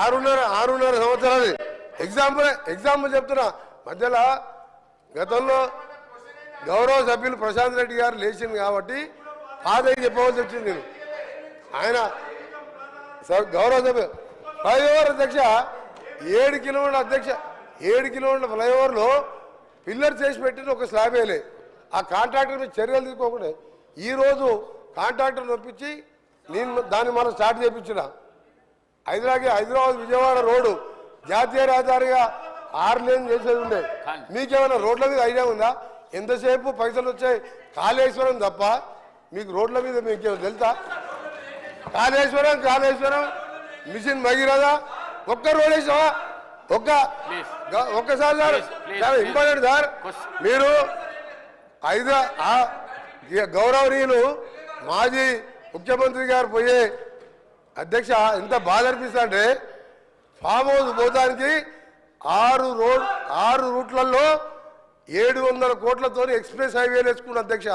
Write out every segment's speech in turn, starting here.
ఆరున్నర సంవత్సరాలు ఎగ్జాంపుల్ చెప్తున్నా. మధ్యలో గతంలో గౌరవ సభ్యులు ప్రశాంత్ రెడ్డి గారు లేచింది కాబట్టి పాదయ్య చెప్పవలసి వచ్చింది. నేను ఆయన గౌరవ సభ్యులు ఫ్లైఓవర్ అధ్యక్ష 7 కిలోమీటర్ల అధ్యక్ష 7 కిలోమీటర్ల ఫ్లైఓవర్లో పిల్లర్ చేసి పెట్టిన ఒక స్లాబ్ వేయలే. ఆ కాంట్రాక్టర్ మీద చర్యలు తీసుకోకుండా ఈరోజు కాంట్రాక్టర్ ఒప్పించి నేను దాన్ని మనం స్టార్ట్ చేయించిన. హైదరాబాద్ విజయవాడ రోడ్డు జాతీయ రహదారిగా 6 లేన్ చేసేది ఉండే. మీకేమైనా రోడ్ల మీద ఐడియా ఉందా? ఎంతసేపు పైసలు వచ్చాయి కాళేశ్వరం తప్ప మీకు రోడ్ల మీద మీకేమో తెలుసా? కాళేశ్వరం మిషన్ భగీరథ ఒక్క రోడ్ వేసావా? ఒక్కసారి సార్ చాలా ఇంపార్టెంట్ సార్. మీరు గౌరవనీయులు మాజీ ముఖ్యమంత్రి గారు పోయే అధ్యక్ష ఎంత బాధ అనిపిస్తా అంటే ఫామ్ హౌస్ పోతానికి 6 రూట్లలో 700 కోట్లతో ఎక్స్ప్రెస్ హైవేలు వేసుకున్న అధ్యక్ష.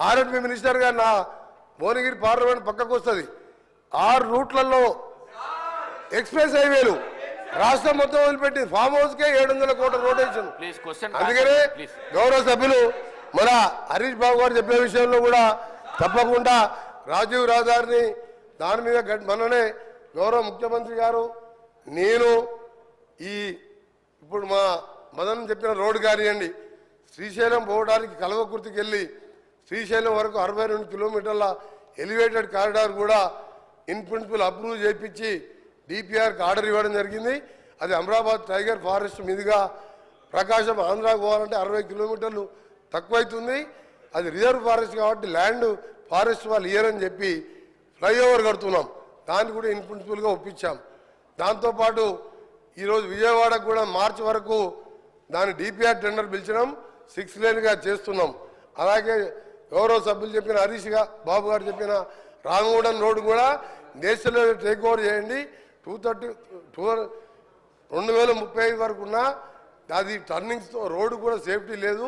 ఆర్ఎండ్బి మినిస్టర్ గారు నా భువనగిరి పార్లమెంట్ పక్కకు వస్తుంది. 6 రూట్లలో ఎక్స్ప్రెస్ హైవేలు రాష్ట్రం మొత్తం వదిలిపెట్టి ఫామ్ హౌస్ కే 700 కోట్ల రోడ్ వేసాను. అందుకనే గౌరవ సభ్యులు మన హరీష్ బాబు గారు చెప్పే విషయంలో కూడా తప్పకుండా రాజీవ్ రహదారిని దాని మీద మననే గౌరవ ముఖ్యమంత్రి గారు నేను ఇప్పుడు మా మదన్ చెప్పిన రోడ్డు కానివ్వండి, శ్రీశైలం పోవడానికి కల్వకుర్తికి వెళ్ళి శ్రీశైలం వరకు 62 కిలోమీటర్ల ఎలివేటెడ్ కారిడార్ కూడా ఇన్ ప్రిన్సిపల్ అప్రూవ్ చేయించి డిపిఆర్కి ఆర్డర్ ఇవ్వడం జరిగింది. అది అమరాబాద్ టైగర్ ఫారెస్ట్ మీదుగా ప్రకాశం ఆంధ్రాకు పోవాలంటే 60 కిలోమీటర్లు తక్కువైతుంది. అది రిజర్వ్ ఫారెస్ట్ కాబట్టి ల్యాండ్ ఫారెస్ట్ వాళ్ళు ఇయ్యరని చెప్పి ఫ్లైఓవర్ కడుతున్నాం. దాన్ని కూడా ఇన్ ప్రిన్సిపల్గా ఒప్పించాం. దాంతోపాటు ఈరోజు విజయవాడకు కూడా మార్చి వరకు దాని డిపిఆర్ టెండర్ పిలిచినాం. 6 లేన్గా చేస్తున్నాం. అలాగే గౌరవ సభ్యులు చెప్పిన హరీష్ బాబు గారు చెప్పిన రామగూడెం రోడ్డు కూడా నేషనల్ టేక్ ఓవర్ చేయండి. 2035 వరకు ఉన్న అది టర్నింగ్స్ రోడ్డు కూడా సేఫ్టీ లేదు.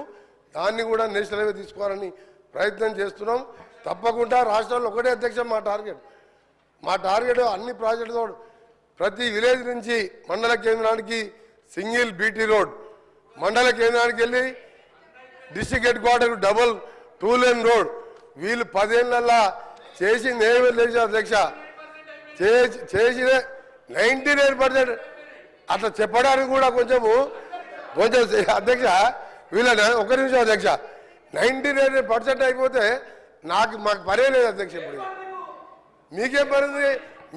దాన్ని కూడా నేషనల్ హైవే తీసుకోవాలని ప్రయత్నం చేస్తున్నాం. తప్పకుండా రాష్ట్రంలో ఒకటే అధ్యక్ష మా టార్గెట్ అన్ని ప్రాజెక్టుతో ప్రతి విలేజ్ నుంచి మండల కేంద్రానికి సింగిల్ బీటీ రోడ్, మండల కేంద్రానికి వెళ్ళి district head quarter double 2 lane road. వీళ్ళు 10 ఏళ్ళల్లా చేసింది ఏమీ లేదు అధ్యక్ష. చేసిన 99% అట్లా చెప్పడానికి కూడా కొంచెం అధ్యక్ష వీళ్ళ ఒక నిమిషం అధ్యక్ష 99% అయిపోతే మాకు పనే లేదు అధ్యక్ష. ఇప్పుడు మీకేం పనింది?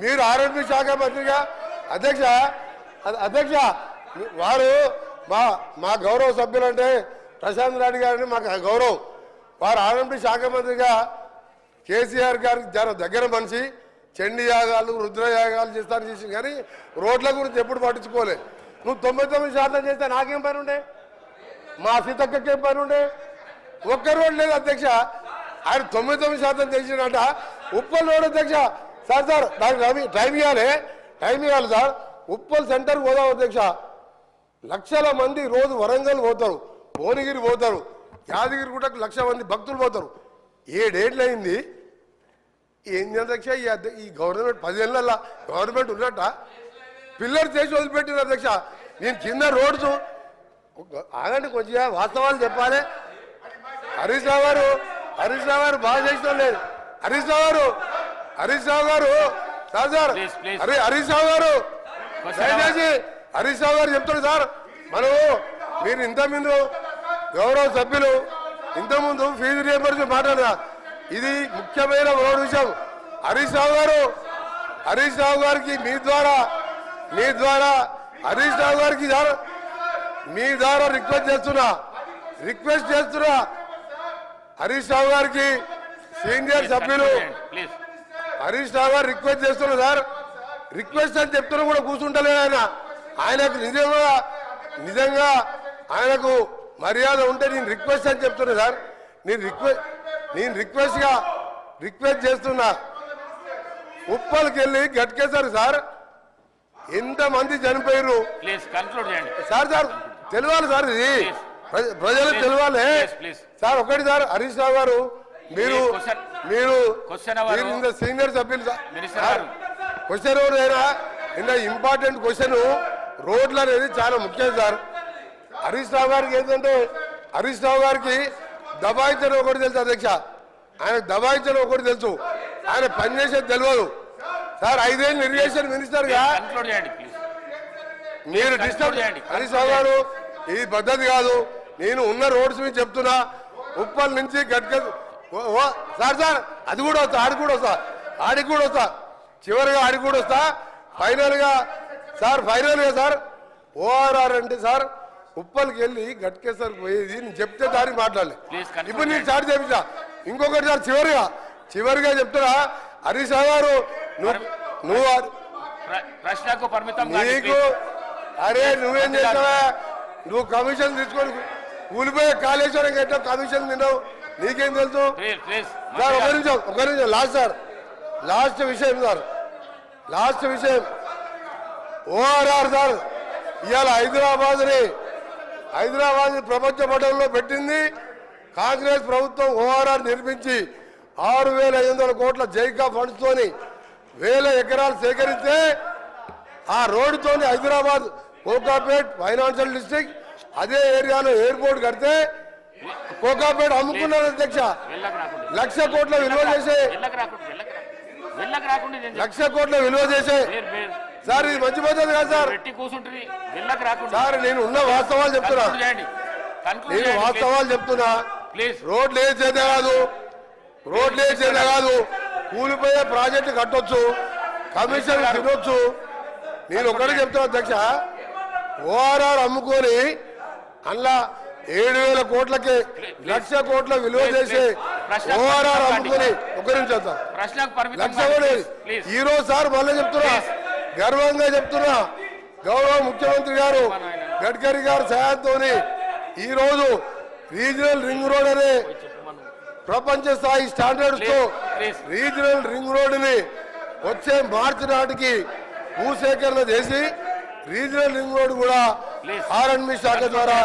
మీరు ఆరోగ్య శాఖ మంత్రిగా అధ్యక్ష వారు మా గౌరవ సభ్యులంటే ప్రశాంత్ రెడ్డి గారిని మాకు గౌరవం. వారు ఆరోగ్య శాఖ మంత్రిగా కేసీఆర్ గారికి దగ్గర మనిషి. చండీ యాగాలు రుద్రయాగాలు చేసి కానీ రోడ్ల గురించి ఎప్పుడు పట్టించుకోలే. నువ్వు 99% చేస్తే నాకేం పని ఉండే? మా సీతక్కకేం పని ఉండే? ఒక్క రోడ్ లేదు అధ్యక్ష. ఆయన 99% చేసినట ఉప్పల్ రోడ్ అధ్యక్ష. సార్ దానికి టైం ఇవ్వాలి సార్. ఉప్పల్ సెంటర్ పోదాం అధ్యక్ష. లక్షల మంది రోజు వరంగల్ పోతారు, భువనగిరి పోతారు, యాదగిరి కూడా 1,00,000 మంది భక్తులు పోతారు. 7 ఏళ్ళు అయింది. ఏంది అధ్యక్ష ఈ గవర్నమెంట్ 10 ఏళ్ళ గవర్నమెంట్ ఉన్నట్ట పిల్లర్ చేసి వదిలిపెట్టిన అధ్యక్ష. నేను కింద రోడ్స్ ఆగండి కొంచెం వాస్తవాలు చెప్పాలి. హరీష్ రావు గారు బాగా చేసిన లేదు. హరీష్ రావు గారు సార్ హరీష్ రావు గారు దయచేసి హరీష్ రావు గారు చెప్తాడు సార్. మీరు ఇంతకుముందు గౌరవ సభ్యులు ఇంతకుముందు ఫీజు రియంబర్స్మెంట్ మాట్లాడదా? ఇది ముఖ్యమైన విషయం. హరీష్ రావు గారికి మీ ద్వారా హరీష్ రావు గారికి మీ ద్వారా రిక్వెస్ట్ చేస్తున్నా హరీష్ రావు గారికి సీనియర్ సభ్యులు హరీష్ రావు గారు రిక్వెస్ట్ చేస్తున్నా సార్. రిక్వెస్ట్ అని చెప్తున్నా కూడా కూర్చుంటలేదు ఆయనకు నిజంగా ఆయనకు మర్యాద ఉంటే నేను రిక్వెస్ట్ అని చెప్తున్నా సార్. నేను రిక్వెస్ట్ చేస్తున్నా. ఉప్పల్కి వెళ్ళి గట్కేశారు సార్. ఎంతమంది చనిపోయారు సార్ తెలియాలి సార్. ఇది ప్రజలకు తెలియాలి సార్. ఒకటి సార్ హరీష్ రావు గారు మీరు సీనియర్ సభ్యులు సార్. క్వశ్చన్ ఎవరైనా ఇంకా ఇంపార్టెంట్ క్వశ్చన్ రోడ్లు అనేది చాలా ముఖ్యం సార్. హరీష్ రావు గారికి ఏంటంటే హరీష్ రావు గారికి దబాయించడం ఒకటి తెలుసు అధ్యక్ష, ఆయన దబాయించడం ఒకటి తెలుసు, ఆయన పనిచేసేది తెలియదు సార్. 5 ఏళ్ళు ఇరిగేషన్ మినిస్టర్ గా మీరు డిస్టర్బ్ హరీష్ రావు గారు, ఇది పద్ధతి కాదు. నేను ఉన్న రోడ్స్ మీద చెప్తున్నా, ఉప్పల్ నుంచి గట్క సార్ సార్ అది కూడా వస్తా, ఆడికి కూడా వస్తా, చివరిగా ఆడికి కూడా వస్తా. ఫైనల్ గా సార్ ఓఆర్ఆర్ అంటే సార్ ఉప్పల్కి వెళ్ళి గట్కేసరికి పోయేది నేను చెప్తే దానికి మాట్లాడలే. ఇప్పుడు నేను స్టార్ట్ చేయించా. ఇంకొకటి సార్ చివరిగా చెప్తున్నా, హరీష్ రావు గారు నువ్వు ప్రశ్నకు పరిమితం నీకు అరే నువ్వేం చేస్తావా, నువ్వు కమిషన్ తీసుకొని కూలిపోయే కాళేశ్వరం ఎట్లా కమిషన్ తిన్నావు నీకేం తెలుసు సార్. ఒక నిమిషం లాస్ట్ విషయం ఓఆర్ఆర్ సార్. ఇవాళ హైదరాబాద్ ప్రపంచ పటంలో పెట్టింది కాంగ్రెస్ ప్రభుత్వం. ఓఆర్ఆర్ నిర్మించి 6,500 కోట్ల జైకా ఫండ్స్ తోని 1000 ఎకరాలు సేకరిస్తే ఆ రోడ్డుతోని హైదరాబాద్ కోకాపేట్ ఫైనాన్షియల్ డిస్ట్రిక్ట్ అదే ఏరియాలో ఎయిర్పోర్ట్ కడితే కోకాపేట్ అమ్ముకున్నారు అధ్యక్ష. 1,00,000 కోట్ల విలువ చేసే సార్ ఇది మంచి పద్ధతి కాదు సార్. సార్ నేను ఉన్న వాస్తవాలు చెప్తున్నా, రోడ్లు వేసేదే కాదు, కూలిపోయే ప్రాజెక్టు కట్టొచ్చు, కమిషన్ తినొచ్చు. నేను ఒకటి చెప్తున్నా అధ్యక్ష, ఓఆర్ఆర్ అమ్ముకొని అందులో 7,000 కోట్లకి 1,00,000 కోట్ల విలువ చేసే ఓఆర్ఆర్ అమ్ముకొని ఈ రోజు సార్ మళ్ళీ చెప్తున్నా, గర్వంగా చెప్తున్నా, గౌరవ ముఖ్యమంత్రి గారు గడ్కరీ గారు సహాయంతో ఈ రోజు రీజనల్ రింగ్ రోడ్ అనే ప్రపంచ స్థాయి స్టాండర్డ్స్ తో రీజనల్ రింగ్ రోడ్ ని వచ్చే మార్చి నాటికి భూసేకరణ చేసి రీజనల్ రింగ్ రోడ్ కూడా ఆర్ఎండ్బి శాఖ ద్వారా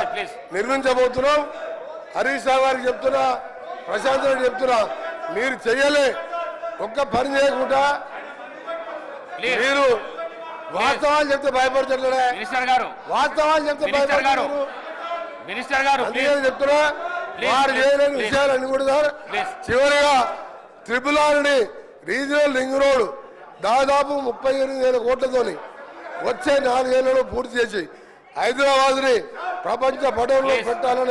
నిర్మించబోతున్నాం. హరీష్ రావు గారికి చెప్తున్నా, ప్రశాంత్ రెడ్డి చెప్తున్నా, మీరు చెయ్యలే ఒక్క పని చేయకుండా మీరు వాస్తవాలు చెప్తే భయపడుతున్నాడే, వాస్తవాలు చెప్తే భయపడుతున్నారు. అందుకని చెప్తున్నా వారు చేయలేని విషయాలన్నీ కూడా సార్. చివరిగా RRR రీజనల్ రింగ్ రోడ్ దాదాపు 38,000 కోట్లతోని వచ్చే 4 ఏళ్లలో పూర్తి చేసి హైదరాబాద్ ని ప్రపంచ పటంలో పెట్టాలని